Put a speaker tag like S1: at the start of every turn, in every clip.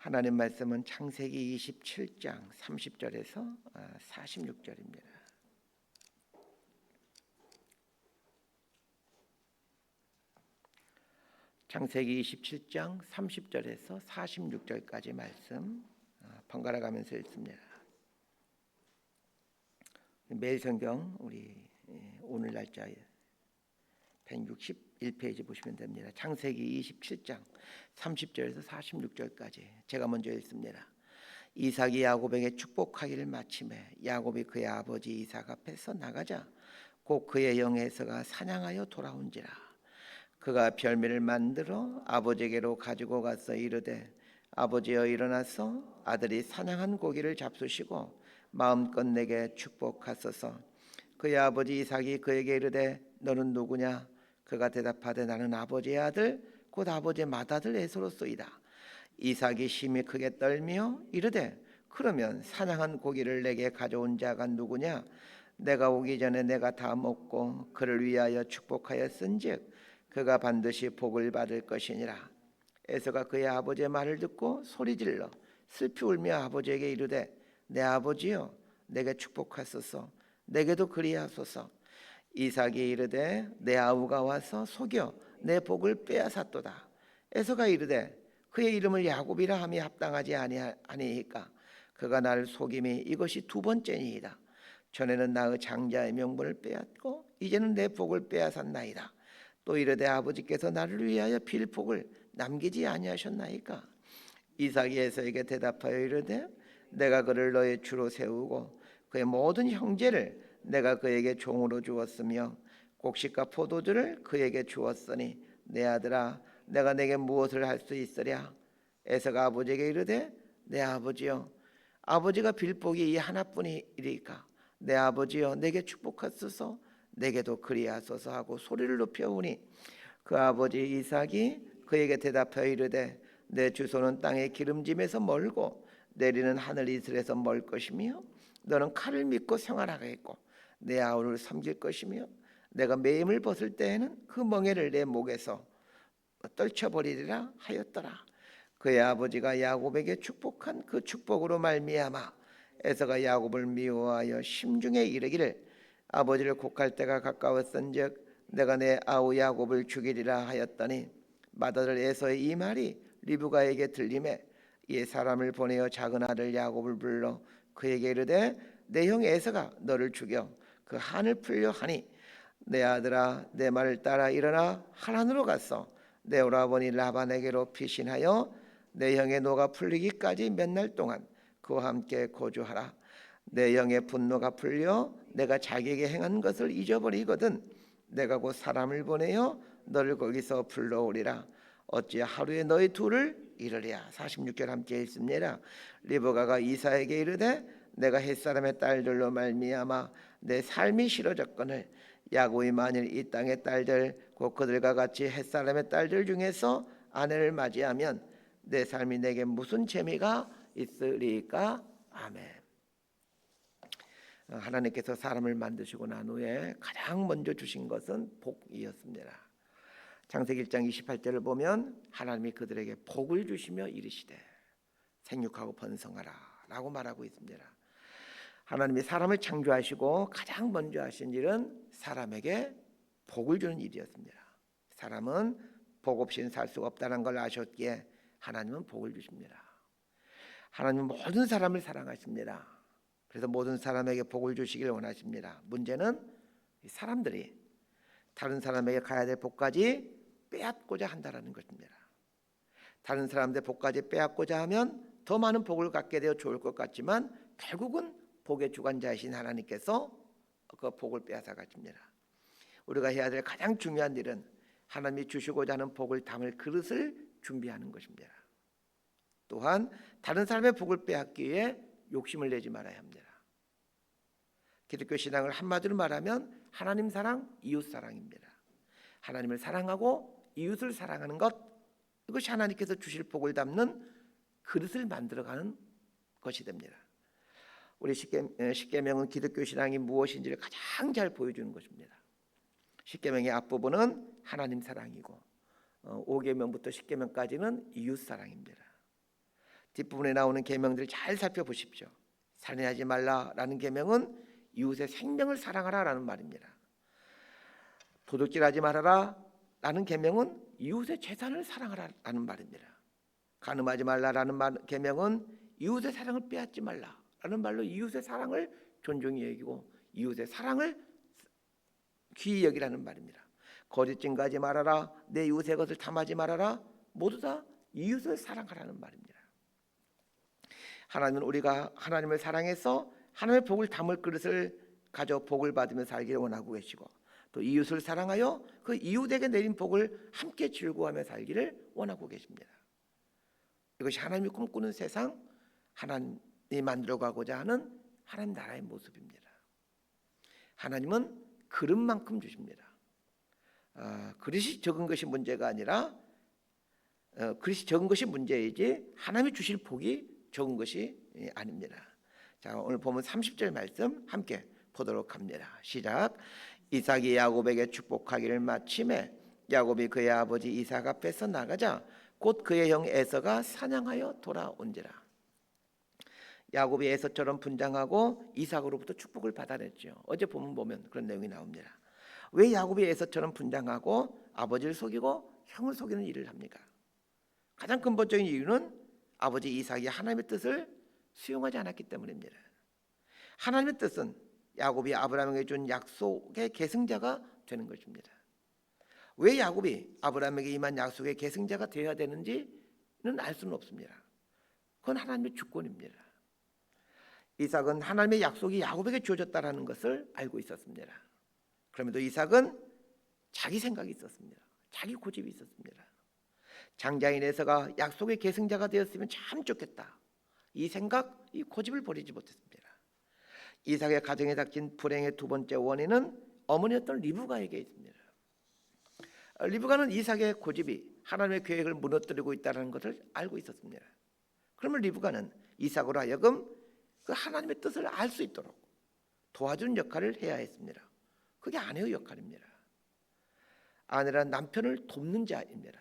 S1: 하나님 말씀은 창세기 27장 30절에서 46절입니다. 창세기 27장 30절에서 46절까지 말씀 번갈아 가면서 읽습니다. 매일 성경 우리 오늘 날짜 161페이지 보시면 됩니다. 창세기 27장 30절에서 46절까지 제가 먼저 읽습니다. 이삭이 야곱에게 축복하기를 마침에 야곱이 그의 아버지 이삭 앞에서 나가자 곧 그의 영 에서가 사냥하여 돌아온지라. 그가 별미를 만들어 아버지에게로 가지고 가서 이르되 아버지여 일어나서 아들이 사냥한 고기를 잡수시고 마음껏 내게 축복하소서. 그의 아버지 이삭이 그에게 이르되 너는 누구냐? 그가 대답하되 나는 아버지의 아들 곧 아버지의 맏아들 에서로소이다. 이삭이 심히 크게 떨며 이르되 그러면 사냥한 고기를 내게 가져온 자가 누구냐? 내가 오기 전에 내가 다 먹고 그를 위하여 축복하였은즉 그가 반드시 복을 받을 것이니라. 에서가 그의 아버지의 말을 듣고 소리질러 슬피 울며 아버지에게 이르되 내 아버지여 내게 축복하소서. 내게도 그리하소서. 이삭이 이르되 내 아우가 와서 속여 내 복을 빼앗았도다. 에서가 이르되 그의 이름을 야곱이라 함이 합당하지 아니하니까 그가 나를 속임이 이것이 두 번째니이다. 전에는 나의 장자의 명분을 빼앗고 이제는 내 복을 빼앗았나이다. 또 이르되 아버지께서 나를 위하여 빌 복을 남기지 아니하셨나이까. 이삭이 에서에게 대답하여 이르되 내가 그를 너의 주로 세우고 그의 모든 형제를 내가 그에게 종으로 주었으며 곡식과 포도주를 그에게 주었으니 내 아들아 내가 내게 무엇을 할 수 있으랴. 에서가 아버지에게 이르되 내 아버지여 아버지가 빌 복이 이 하나뿐이리까. 내 아버지여 내게 축복하소서. 내게도 그리하소서 하고 소리를 높여 우니 그 아버지 이삭이 그에게 대답하여 이르되 내 주소는 땅의 기름짐에서 멀고 내리는 하늘 이슬에서 멀 것이며 너는 칼을 믿고 생활하겠고 내 아우를 섬길 것이며 내가 매임을 벗을 때에는 그 멍에를 내 목에서 떨쳐버리리라 하였더라. 그의 아버지가 야곱에게 축복한 그 축복으로 말미암아 에서가 야곱을 미워하여 심중에 이르기를 아버지를 곡할 때가 가까웠은즉 내가 내 아우 야곱을 죽이리라 하였더니 맏아들 에서의 이 말이 리브가에게 들리매 이에 사람을 보내어 작은 아들 야곱을 불러 그에게 이르되 내 형 에서가 너를 죽여 그 한을 풀려 하니 내 아들아 내 말을 따라 일어나 하란으로 가서 내 오라버니 라반에게로 피신하여 내 형의 노가 풀리기까지 몇 날 동안 그와 함께 거주하라. 내 영의 분노가 풀려 내가 자기에게 행한 것을 잊어버리거든 내가 곧 사람을 보내어 너를 거기서 불러오리라. 어찌 하루에 너희 둘을 이르랴. 46절 함께 읽습니다. 리브가가 이삭에게 이르되 내가 햇사람의 딸들로 말미암아 내 삶이 싫어졌거늘 야곱이 만일 이 땅의 딸들 곧 그들과 같이 햇사람의 딸들 중에서 아내를 맞이하면 내 삶이 내게 무슨 재미가 있으리까. 아멘. 하나님께서 사람을 만드시고 난 후에 가장 먼저 주신 것은 복이었습니다. 창세기 1장 28절을 보면 하나님이 그들에게 복을 주시며 이르시되 생육하고 번성하라 라고 말하고 있습니다. 하나님이 사람을 창조하시고 가장 먼저 하신 일은 사람에게 복을 주는 일이었습니다. 사람은 복 없이는 살 수가 없다는 걸 아셨기에 하나님은 복을 주십니다. 하나님은 모든 사람을 사랑하십니다. 그래서 모든 사람에게 복을 주시길 원하십니다. 문제는 사람들이 다른 사람에게 가야 될 복까지 빼앗고자 한다는 것입니다. 다른 사람들의 복까지 빼앗고자 하면 더 많은 복을 갖게 되어 좋을 것 같지만 결국은 복의 주관자이신 하나님께서 그 복을 빼앗아 가십니다. 우리가 해야 될 가장 중요한 일은 하나님이 주시고자 하는 복을 담을 그릇을 준비하는 것입니다. 또한 다른 사람의 복을 빼앗기 위해 욕심을 내지 말아야 합니다. 기독교 신앙을 한마디로 말하면 하나님 사랑, 이웃 사랑입니다. 하나님을 사랑하고 이웃을 사랑하는 것, 이것이 하나님께서 주실 복을 담는 그릇을 만들어가는 것이 됩니다. 우리 십계명은 기독교 신앙이 무엇인지를 가장 잘 보여주는 것입니다. 십계명의 앞부분은 하나님 사랑이고 5계명부터 10계명까지는 이웃 사랑입니다. 뒷부분에 나오는 계명들을 잘 살펴보십시오. 살인하지 말라라는 계명은 이웃의 생명을 사랑하라라는 말입니다. 도둑질하지 말아라라는 계명은 이웃의 재산을 사랑하라라는 말입니다. 간음하지 말라라는 계명은 이웃의 사랑을 빼앗지 말라라는 말로 이웃의 사랑을 존중히 여기고 이웃의 사랑을 귀히 여기라는 말입니다. 거짓 증거하지 말아라, 내 이웃의 것을 탐하지 말아라, 모두 다 이웃을 사랑하라는 말입니다. 하나님은 우리가 하나님을 사랑해서 하나님의 복을 담을 그릇을 가져 복을 받으며 살기를 원하고 계시고, 또 이웃을 사랑하여 그 이웃에게 내린 복을 함께 즐거워하며 살기를 원하고 계십니다. 이것이 하나님이 꿈꾸는 세상, 하나님이 만들어가고자 하는 하나님 나라의 모습입니다. 하나님은 그릇만큼 주십니다. 그릇이 적은 것이 문제가 아니라 그릇이 적은 것이 문제이지 하나님이 주실 복이 적은 것이 아닙니다. 자, 오늘 보면 30절 말씀 함께 보도록 합니다. 시작. 이삭이 야곱에게 축복하기를 마침에 야곱이 그의 아버지 이삭 앞에서 나가자 곧 그의 형 에서가 사냥하여 돌아온지라. 야곱이 에서처럼 분장하고 이삭으로부터 축복을 받아냈죠. 어제 보면 그런 내용이 나옵니다. 왜 야곱이 에서처럼 분장하고 아버지를 속이고 형을 속이는 일을 합니까? 가장 근본적인 이유는 아버지 이삭이 하나님의 뜻을 수용하지 않았기 때문입니다. 하나님의 뜻은 야곱이 아브라함에게 준 약속의 계승자가 되는 것입니다. 왜 야곱이 아브라함에게 임한 약속의 계승자가 되어야 되는지는 알 수는 없습니다. 그건 하나님의 주권입니다. 이삭은 하나님의 약속이 야곱에게 주어졌다는 것을 알고 있었습니다. 그럼에도 이삭은 자기 생각이 있었습니다. 자기 고집이 있었습니다. 장자인 에서가 약속의 계승자가 되었으면 참 좋겠다. 이 생각, 이 고집을 버리지 못했습니다. 이삭의 가정에 닥친 불행의 두 번째 원인은 어머니였던 리브가에게 있습니다. 리브가는 이삭의 고집이 하나님의 계획을 무너뜨리고 있다는 것을 알고 있었습니다. 그러면 리브가는 이삭으로 하여금 그 하나님의 뜻을 알 수 있도록 도와주는 역할을 해야 했습니다. 그게 아내의 역할입니다. 아내란 남편을 돕는 자입니다.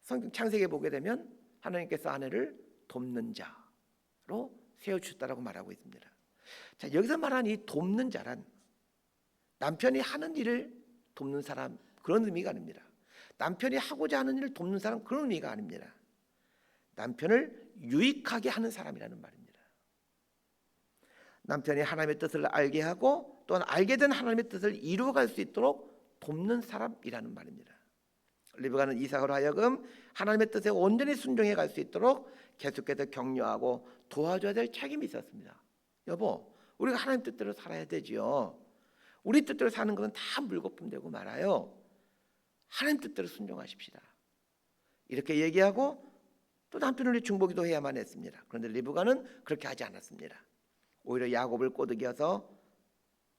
S1: 성경 창세기에 보게 되면 하나님께서 아내를 돕는 자로 세워주셨다고 말하고 있습니다. 자, 여기서 말하는 이 돕는 자란 남편이 하는 일을 돕는 사람 그런 의미가 아닙니다. 남편이 하고자 하는 일을 돕는 사람 그런 의미가 아닙니다. 남편을 유익하게 하는 사람이라는 말입니다. 남편이 하나님의 뜻을 알게 하고 또한 알게 된 하나님의 뜻을 이루어갈 수 있도록 돕는 사람이라는 말입니다. 리브가는 이삭으로 하여금 하나님의 뜻에 온전히 순종해 갈 수 있도록 계속해서 격려하고 도와줘야 될 책임이 있었습니다. 여보, 우리가 하나님 뜻대로 살아야 되지요. 우리 뜻대로 사는 것은 다 물거품 되고 말아요. 하나님 뜻대로 순종하십시다. 이렇게 얘기하고 또 남편을 중보기도 해야만 했습니다. 그런데 리브가는 그렇게 하지 않았습니다. 오히려 야곱을 꼬드겨서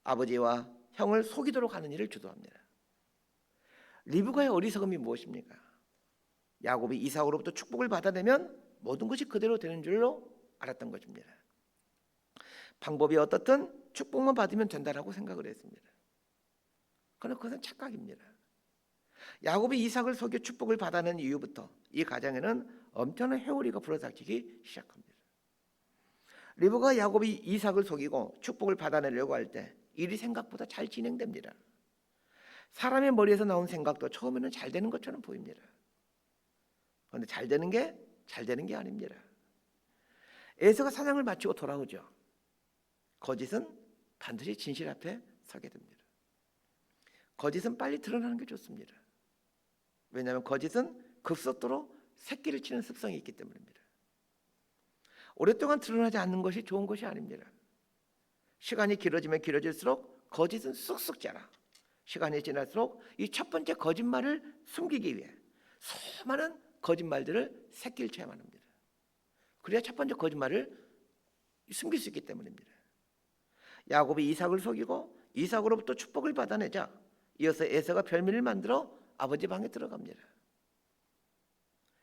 S1: 아버지와 형을 속이도록 하는 일을 주도합니다. 리브가의 어리석음이 무엇입니까? 야곱이 이삭으로부터 축복을 받아내면 모든 것이 그대로 되는 줄로 알았던 것입니다. 방법이 어떻든 축복만 받으면 된다라고 생각을 했습니다. 그러나 그것은 착각입니다. 야곱이 이삭을 속여 축복을 받아낸 이후부터 이 가정에는 엄청난 회오리가 불어닥치기 시작합니다. 리브가 야곱이 이삭을 속이고 축복을 받아내려고 할 때 일이 생각보다 잘 진행됩니다. 사람의 머리에서 나온 생각도 처음에는 잘 되는 것처럼 보입니다. 그런데 잘 되는 게 아닙니다. 에서가 사냥을 마치고 돌아오죠. 거짓은 반드시 진실 앞에 서게 됩니다. 거짓은 빨리 드러나는 게 좋습니다. 왜냐하면 거짓은 급속도로 새끼를 치는 습성이 있기 때문입니다. 오랫동안 드러나지 않는 것이 좋은 것이 아닙니다. 시간이 길어지면 길어질수록 거짓은 쑥쑥 자라. 시간이 지날수록 이 첫 번째 거짓말을 숨기기 위해 수많은 거짓말들을 새끼를 쳐야만 합니다. 그래야 첫 번째 거짓말을 숨길 수 있기 때문입니다. 야곱이 이삭을 속이고 이삭으로부터 축복을 받아내자 이어서 에서가 별미를 만들어 아버지 방에 들어갑니다.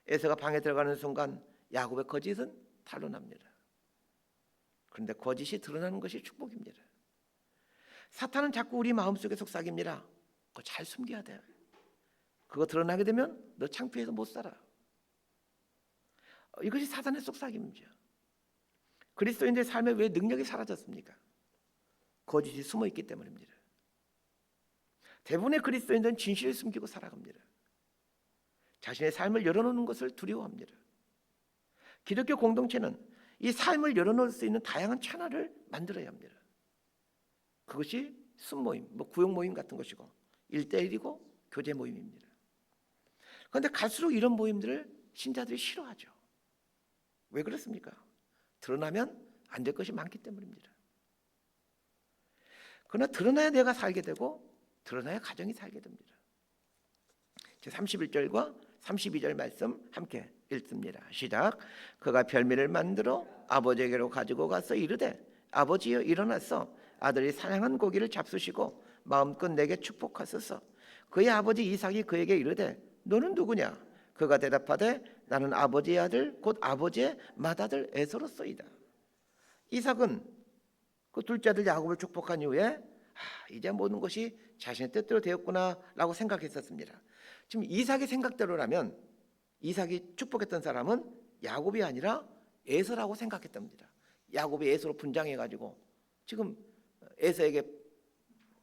S1: 에서가 방에 들어가는 순간 야곱의 거짓은 탄로납니다. 그런데 거짓이 드러나는 것이 축복입니다. 사탄은 자꾸 우리 마음속에 속삭입니다. 그거 잘 숨겨야 돼. 그거 드러나게 되면 너 창피해서 못 살아. 이것이 사단의 속삭임이죠. 그리스도인들의 삶에 왜 능력이 사라졌습니까? 거짓이 숨어있기 때문입니다. 대부분의 그리스도인들은 진실을 숨기고 살아갑니다. 자신의 삶을 열어놓는 것을 두려워합니다. 기독교 공동체는 이 삶을 열어놓을 수 있는 다양한 채널을 만들어야 합니다. 그것이 순모임, 구역 모임 같은 것이고 1대1이고 교제 모임입니다. 그런데 갈수록 이런 모임들을 신자들이 싫어하죠. 왜 그렇습니까? 드러나면 안 될 것이 많기 때문입니다. 그러나 드러나야 내가 살게 되고 드러나야 가정이 살게 됩니다. 제 31절과 32절 말씀 함께 읽습니다. 시작. 그가 별미를 만들어 아버지에게로 가지고 가서 이르되 아버지여 일어나서 아들이 사냥한 고기를 잡수시고 마음껏 내게 축복하소서. 그의 아버지 이삭이 그에게 이르되 너는 누구냐? 그가 대답하되 나는 아버지의 아들 곧 아버지의 맏아들 에서로소이다. 이삭은 그 둘째 아들 야곱을 축복한 이후에 이제 모든 것이 자신의 뜻대로 되었구나라고 생각했었습니다. 지금 이삭의 생각대로라면 이삭이 축복했던 사람은 야곱이 아니라 에서라고 생각했답니다. 야곱이 에서로 분장해가지고 지금 에서에게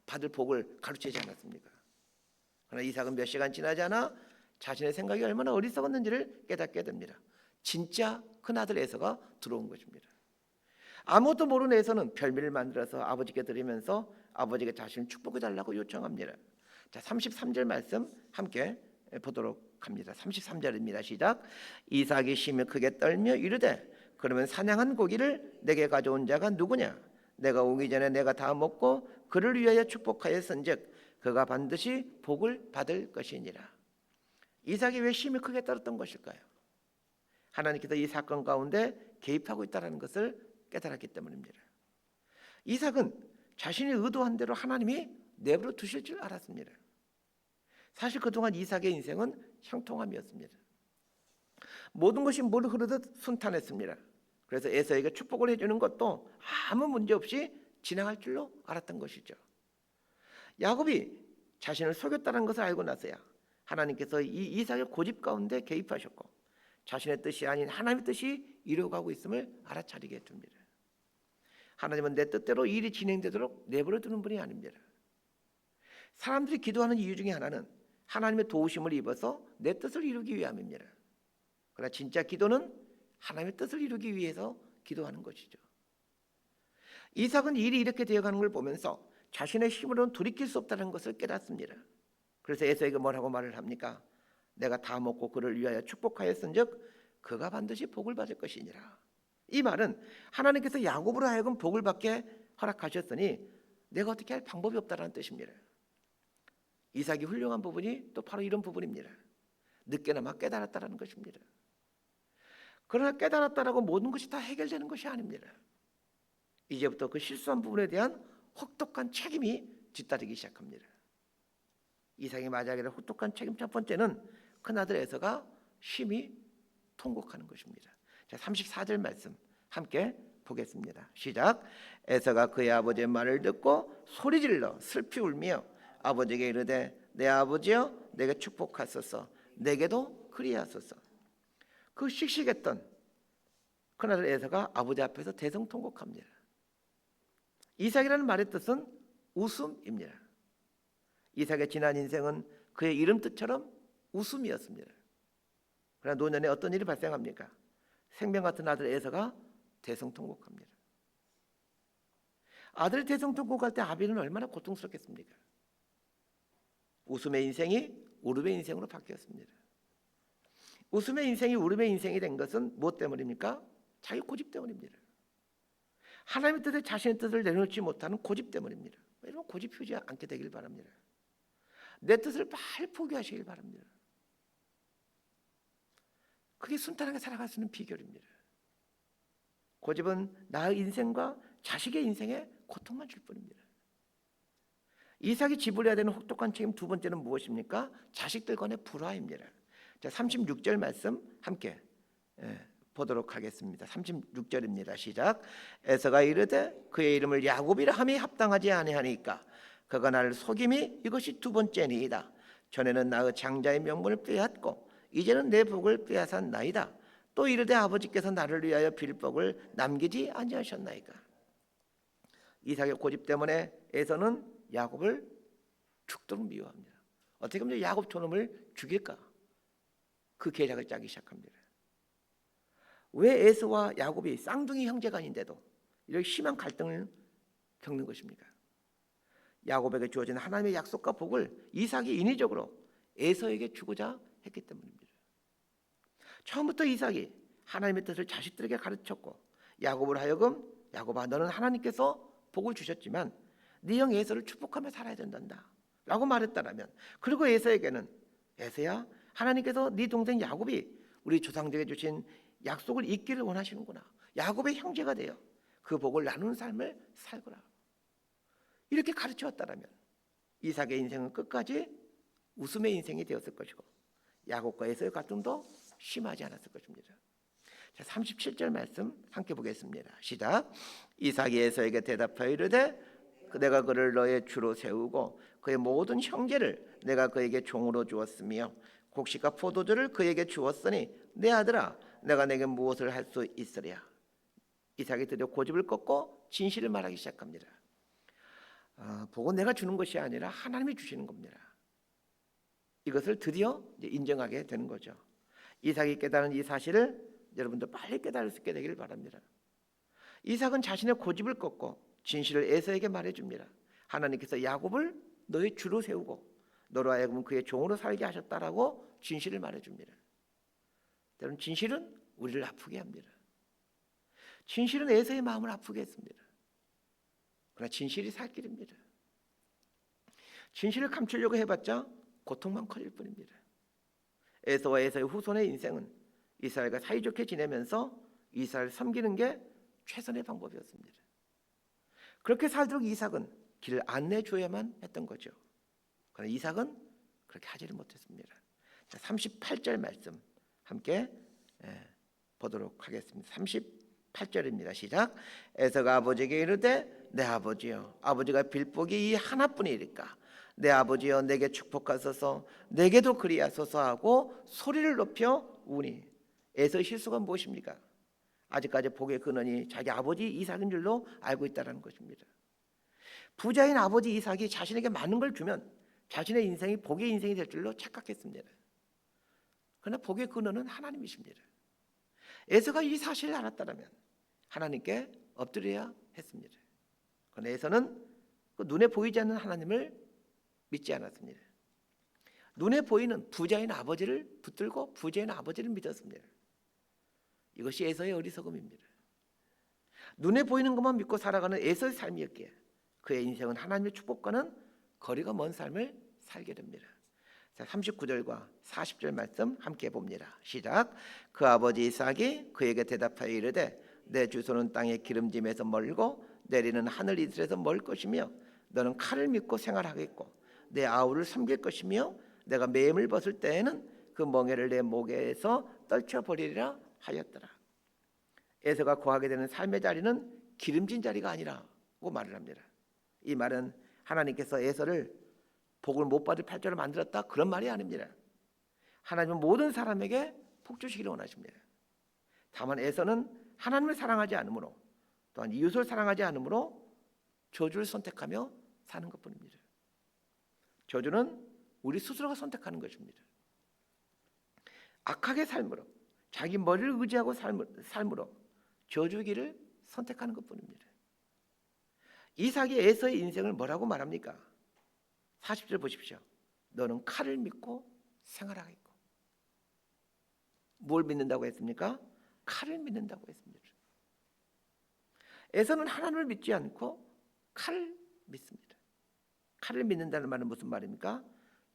S1: 받을 복을 가르치지 않았습니까? 그러나 이삭은 몇 시간 지나지 않아 자신의 생각이 얼마나 어리석었는지를 깨닫게 됩니다. 진짜 큰아들 에서가 들어온 것입니다. 아무것도 모르는 에서는 별미를 만들어서 아버지께 드리면서 아버지가 자신을 축복해달라고 요청합니다. 자, 33절 말씀 함께 보도록 합니다. 33절입니다. 시작. 이삭이 심히 크게 떨며 이르되 그러면 사냥한 고기를 내게 가져온 자가 누구냐? 내가 오기 전에 내가 다 먹고 그를 위하여 축복하였은즉 그가 반드시 복을 받을 것이니라. 이삭이 왜 심히 크게 떨었던 것일까요? 하나님께서 이 사건 가운데 개입하고 있다는 것을 깨달았기 때문입니다. 이삭은 자신이 의도한 대로 하나님이 내버려 두실 줄 알았습니다. 사실 그동안 이삭의 인생은 형통함이었습니다. 모든 것이 물 흐르듯 순탄했습니다. 그래서 에서에게 축복을 해주는 것도 아무 문제 없이 지나갈 줄로 알았던 것이죠. 야곱이 자신을 속였다는 것을 알고 나서야 하나님께서 이 이삭의 고집 가운데 개입하셨고 자신의 뜻이 아닌 하나님의 뜻이 이루어가고 있음을 알아차리게 해줍니다. 하나님은 내 뜻대로 일이 진행되도록 내버려 두는 분이 아닙니다. 사람들이 기도하는 이유 중에 하나는 하나님의 도우심을 입어서 내 뜻을 이루기 위함입니다. 그러나 진짜 기도는 하나님의 뜻을 이루기 위해서 기도하는 것이죠. 이삭은 일이 이렇게 되어가는 걸 보면서 자신의 힘으로는 돌이킬 수 없다는 것을 깨닫습니다. 그래서 에서에게 뭐라고 말을 합니까? 내가 다 먹고 그를 위하여 축복하였은즉 그가 반드시 복을 받을 것이니라. 이 말은 하나님께서 야곱으로 하여금 복을 받게 허락하셨으니 내가 어떻게 할 방법이 없다는 뜻입니다. 이삭이 훌륭한 부분이 또 바로 이런 부분입니다. 늦게나마 깨달았다는 것입니다. 그러나 깨달았다라고 모든 것이 다 해결되는 것이 아닙니다. 이제부터 그 실수한 부분에 대한 혹독한 책임이 뒤따르기 시작합니다. 이삭이 맞이하게 될 혹독한 책임 첫 번째는 큰아들 에서가 심히 통곡하는 것입니다. 자, 34절 말씀 함께 보겠습니다. 시작. 에서가 그의 아버지의 말을 듣고 소리질러 슬피 울며 아버지에게 이르되 내 아버지여 내게 축복하소서 내게도 그리하소서. 그 씩씩했던 큰아들 에서가 아버지 앞에서 대성통곡합니다. 이삭이라는 말의 뜻은 웃음입니다. 이삭의 지난 인생은 그의 이름 뜻처럼 웃음이었습니다. 그러나 노년에 어떤 일이 발생합니까? 생명 같은 아들 에서가 대성통곡합니다. 아들이 대성통곡할 때 아비는 얼마나 고통스럽겠습니까? 웃음의 인생이 울음의 인생으로 바뀌었습니다. 웃음의 인생이 울음의 인생이 된 것은 무엇 때문입니까? 자기 고집 때문입니다. 하나님의 뜻에 자신의 뜻을 내놓지 못하는 고집 때문입니다. 여러분 고집 피우지 않게 되길 바랍니다. 내 뜻을 빨리 포기하시길 바랍니다. 그게 순탄하게 살아갈 수 있는 비결입니다. 고집은 나의 인생과 자식의 인생에 고통만 줄 뿐입니다. 이삭이 지불해야 되는 혹독한 책임 두 번째는 무엇입니까? 자식들 간의 불화입니다. 자, 36절 말씀 함께 보도록 하겠습니다. 36절입니다. 시작. 에서가 이르되 그의 이름을 야곱이라 함이 합당하지 아니하니까 그가 나를 속임이 이것이 두 번째니이다. 전에는 나의 장자의 명분을 빼앗고 이제는 내 복을 빼앗았나이다. 또 이르되 아버지께서 나를 위하여 빌복을 남기지 아니하셨나이까. 이삭의 고집 때문에 에서는 야곱을 죽도록 미워합니다. 어떻게 하면 야곱 저놈을 죽일까? 그 계략을 짜기 시작합니다. 왜 에서와 야곱이 쌍둥이 형제간인데도 이렇게 심한 갈등을 겪는 것입니까? 야곱에게 주어진 하나님의 약속과 복을 이삭이 인위적으로 에서에게 주고자 했기 때문입니다. 처음부터 이삭이 하나님의 뜻을 자식들에게 가르쳤고 야곱을 하여금 야곱아 너는 하나님께서 복을 주셨지만 네 형 에서를 축복하며 살아야 된단다 라고 말했다라면, 그리고 에서에게는 에서야 하나님께서 네 동생 야곱이 우리 조상들에게 주신 약속을 잊기를 원하시는구나, 야곱의 형제가 되어 그 복을 나누는 삶을 살거라, 이렇게 가르쳐왔다라면 이삭의 인생은 끝까지 웃음의 인생이 되었을 것이고 야곱과 에서의 갈등도 심하지 않았을 것입니다. 자, 37절 말씀 함께 보겠습니다. 시작. 이삭이 에서에게 대답하여 이르되 내가 그를 너의 주로 세우고 그의 모든 형제를 내가 그에게 종으로 주었으며 곡식과 포도주를 그에게 주었으니 내 아들아 내가 내게 무엇을 할 수 있으랴. 이삭이 드디어 고집을 꺾고 진실을 말하기 시작합니다. 복은 내가 주는 것이 아니라 하나님이 주시는 겁니다. 이것을 드디어 인정하게 되는 거죠. 이삭이 깨달은 이 사실을 여러분도 빨리 깨달을 수 있게 되기를 바랍니다. 이삭은 자신의 고집을 꺾고 진실을 에서에게 말해줍니다. 하나님께서 야곱을 너의 주로 세우고 너로 하여금 그의 종으로 살게 하셨다라고 진실을 말해줍니다. 여러분, 진실은 우리를 아프게 합니다. 진실은 에서의 마음을 아프게 했습니다. 그러나 진실이 살 길입니다. 진실을 감추려고 해봤자 고통만 커질 뿐입니다. 에서와 에서의 후손의 인생은 이스라엘과 사이좋게 지내면서 이스라엘을 섬기는 게 최선의 방법이었습니다. 그렇게 살도록 이삭은 길을 안내해 줘야만 했던 거죠. 그러나 이삭은 그렇게 하지를 못했습니다. 자, 38절 말씀 함께 보도록 하겠습니다. 38절입니다. 시작. 에서가 아버지에게 이르되 내 아버지여, 아버지가 빌복이 이 하나뿐이리까 내 아버지여 내게 축복하소서, 내게도 그리하소서 하고 소리를 높여 우니. 에서의 실수가 무엇입니까? 아직까지 복의 근원이 자기 아버지 이삭인 줄로 알고 있다는 것입니다. 부자인 아버지 이삭이 자신에게 많은 걸 주면 자신의 인생이 복의 인생이 될 줄로 착각했습니다. 그러나 복의 근원은 하나님이십니다. 에서가 이 사실을 알았다면 하나님께 엎드려야 했습니다. 그러나 에서는 그 눈에 보이지 않는 하나님을 믿지 않았습니다. 눈에 보이는 부자인 아버지를 붙들고 부자인 아버지를 믿었습니다. 이것이 에서의 어리석음입니다. 눈에 보이는 것만 믿고 살아가는 에서의 삶이었기에 그의 인생은 하나님의 축복과는 거리가 먼 삶을 살게 됩니다. 자, 39절과 40절 말씀 함께 봅니다. 시작. 그 아버지 이삭이 그에게 대답하여 이르되 내 주소는 땅의 기름짐에서 멀고 내리는 하늘 이슬에서 멀 것이며 너는 칼을 믿고 생활하겠고 내 아우를 섬길 것이며 내가 매임을 벗을 때에는 그 멍에를 내 목에서 떨쳐버리리라 하였더라. 에서가 거하게 되는 삶의 자리는 기름진 자리가 아니라고 말을 합니다. 이 말은 하나님께서 에서를 복을 못 받을 팔자로 만들었다 그런 말이 아닙니다. 하나님은 모든 사람에게 복 주시기를 원하십니다. 다만 에서는 하나님을 사랑하지 않으므로 또한 이웃을 사랑하지 않으므로 저주를 선택하며 사는 것뿐입니다. 저주는 우리 스스로가 선택하는 것입니다. 악하게 삶으로 자기 머리를 의지하고 삶으로 저주기를 선택하는 것뿐입니다. 이삭이 에서의 인생을 뭐라고 말합니까? 40절 보십시오. 너는 칼을 믿고 생활하겠고. 뭘 믿는다고 했습니까? 칼을 믿는다고 했습니다. 에서는 하나님을 믿지 않고 칼을 믿습니다. 칼을 믿는다는 말은 무슨 말입니까?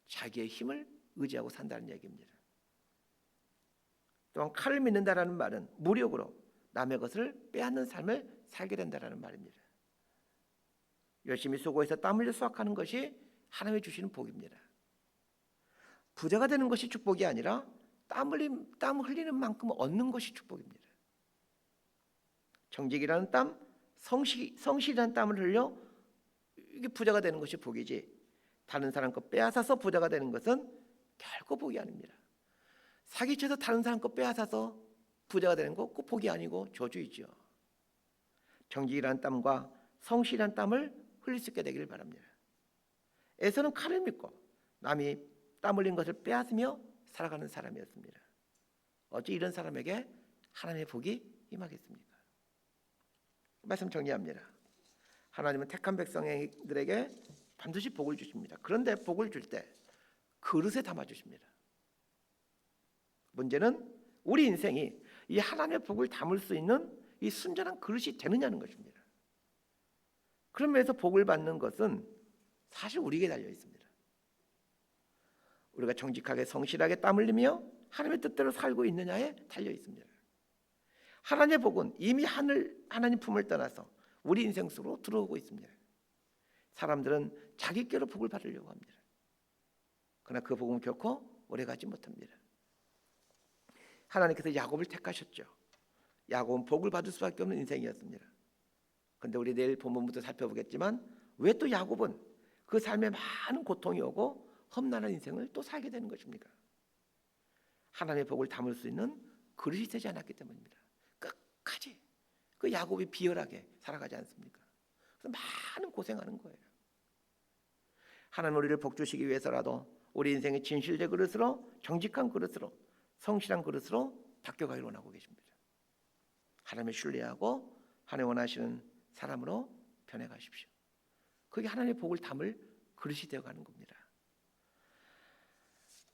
S1: 자기의 힘을 의지하고 산다는 얘기입니다. 또한 칼을 믿는다라는 말은 무력으로 남의 것을 빼앗는 삶을 살게 된다는 말입니다. 열심히 수고해서 땀 흘려 수확하는 것이 하나님이 주시는 복입니다. 부자가 되는 것이 축복이 아니라 땀 흘리는 만큼 얻는 것이 축복입니다. 정직이라는 땀, 성실이라는 땀을 흘려 이게 부자가 되는 것이 복이지, 다른 사람 거 빼앗아서 부자가 되는 것은 결코 복이 아닙니다. 사기쳐서 다른 사람 거 빼앗아서 부자가 되는 거 꼭 복이 아니고 저주이죠. 정직이라는 땀과 성실한 땀을 흘릴 수 있게 되기를 바랍니다. 에서는 칼을 믿고 남이 땀 흘린 것을 빼앗으며 살아가는 사람이었습니다. 어찌 이런 사람에게 하나님의 복이 임하겠습니까? 말씀 정리합니다. 하나님은 택한 백성들에게 반드시 복을 주십니다. 그런데 복을 줄 때 그릇에 담아 주십니다. 문제는 우리 인생이 이 하나님의 복을 담을 수 있는 이 순전한 그릇이 되느냐는 것입니다. 그런 면에서 복을 받는 것은 사실 우리에게 달려 있습니다. 우리가 정직하게 성실하게 땀 흘리며 하나님의 뜻대로 살고 있느냐에 달려 있습니다. 하나님의 복은 이미 하나님 품을 떠나서 우리 인생 속으로 들어오고 있습니다. 사람들은 자기께로 복을 받으려고 합니다. 그러나 그 복은 결코 오래가지 못합니다. 하나님께서 야곱을 택하셨죠. 야곱은 복을 받을 수밖에 없는 인생이었습니다. 그런데 우리 내일 본문부터 살펴보겠지만 왜 또 야곱은 그 삶에 많은 고통이 오고 험난한 인생을 또 살게 되는 것입니까? 하나님의 복을 담을 수 있는 그릇이 되지 않았기 때문입니다. 끝까지 그 야곱이 비열하게 살아가지 않습니까? 그래서 많은 고생하는 거예요. 하나님 우리를 복 주시기 위해서라도 우리 인생의 진실된 그릇으로, 정직한 그릇으로, 성실한 그릇으로 바뀌어가기를 원하고 계십니다. 하나님을 신뢰하고 하나님 원하시는 사람으로 변해가십시오. 그게 하나님의 복을 담을 그릇이 되어가는 겁니다.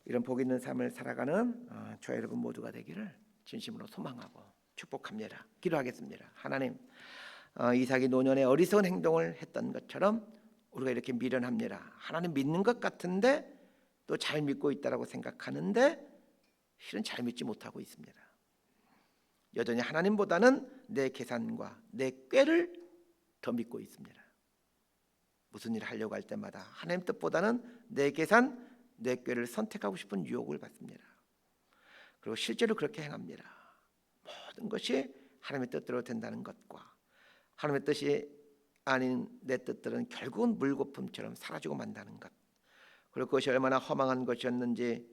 S1: 이런 복 있는 삶을 살아가는 저 여러분 모두가 되기를 진심으로 소망하고 축복합니다. 기도하겠습니다. 하나님, 이삭이 노년에 어리석은 행동을 했던 것처럼 우리가 이렇게 미련합니다. 하나님 믿는 것 같은데 또 잘 믿고 있다라고 생각하는데 실은 잘 믿지 못하고 있습니다. 여전히 하나님보다는 내 계산과 내 꾀를 더 믿고 있습니다. 무슨 일을 하려고 할 때마다 하나님 뜻보다는 내 계산, 내 꾀를 선택하고 싶은 유혹을 받습니다. 그리고 실제로 그렇게 행합니다. 모든 것이 하나님의 뜻대로 된다는 것과 하나님의 뜻이 아닌 내 뜻들은 결국은 물거품처럼 사라지고 만다는 것, 그리고 그것이 얼마나 허망한 것이었는지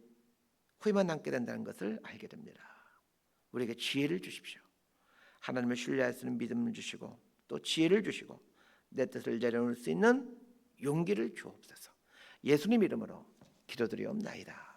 S1: 후회만 남게 된다는 것을 알게 됩니다. 우리에게 지혜를 주십시오. 하나님을 신뢰할 수 있는 믿음을 주시고 또 지혜를 주시고 내 뜻을 내려놓을 수 있는 용기를 주옵소서. 예수님 이름으로 기도드리옵나이다.